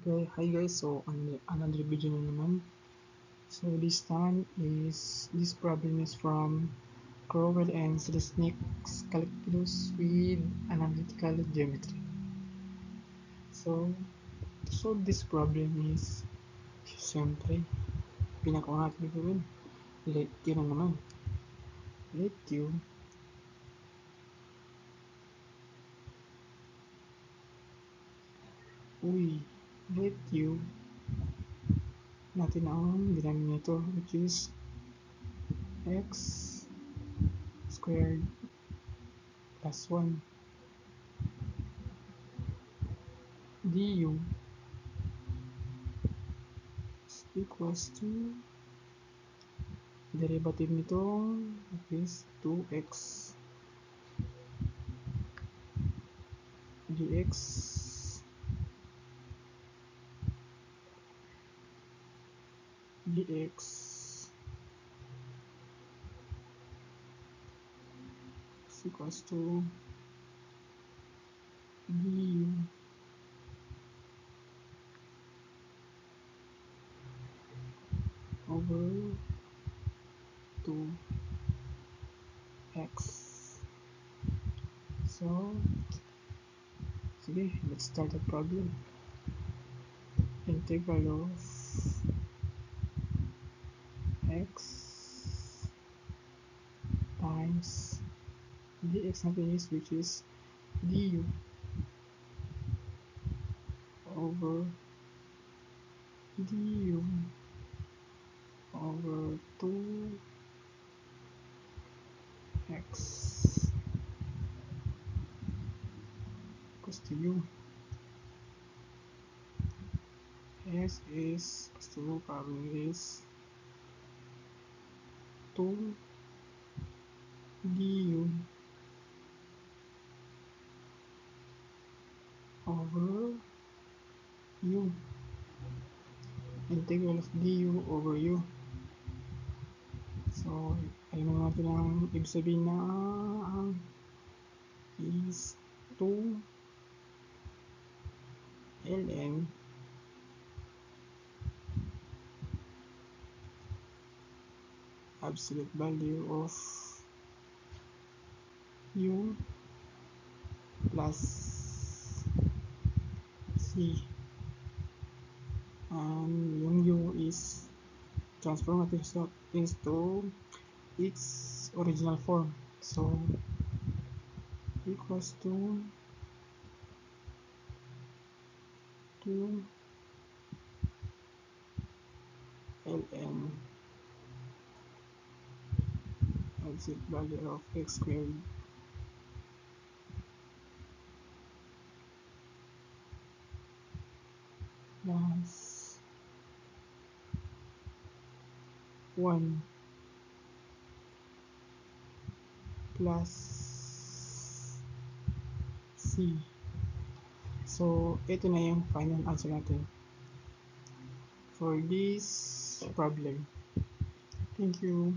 Okay, hi guys, so another video na naman. So this time this problem is from Crowell and Selznick's calculus with analytical geometry. So to solve this problem is siyempre pinakauna natin gawin, let Q na naman. Let Q let Q natin ang denominator, which is x squared plus 1 du equals to derivative nito is 2x dx dx is equals to du over 2x. So sige, let's start the problem. Integral of x times dx natin is, which is du over du over 2x equals to u. S is equals to probably is 2 du over u. Integral of du over u. So alam natin ang ibig sabihin na is 2 ln absolute value of u plus c, and yung u is transformative into its original form, so equals to 2 ln absolute value of x squared plus 1 plus c. So ito na yung final answer natin for this problem. Thank you.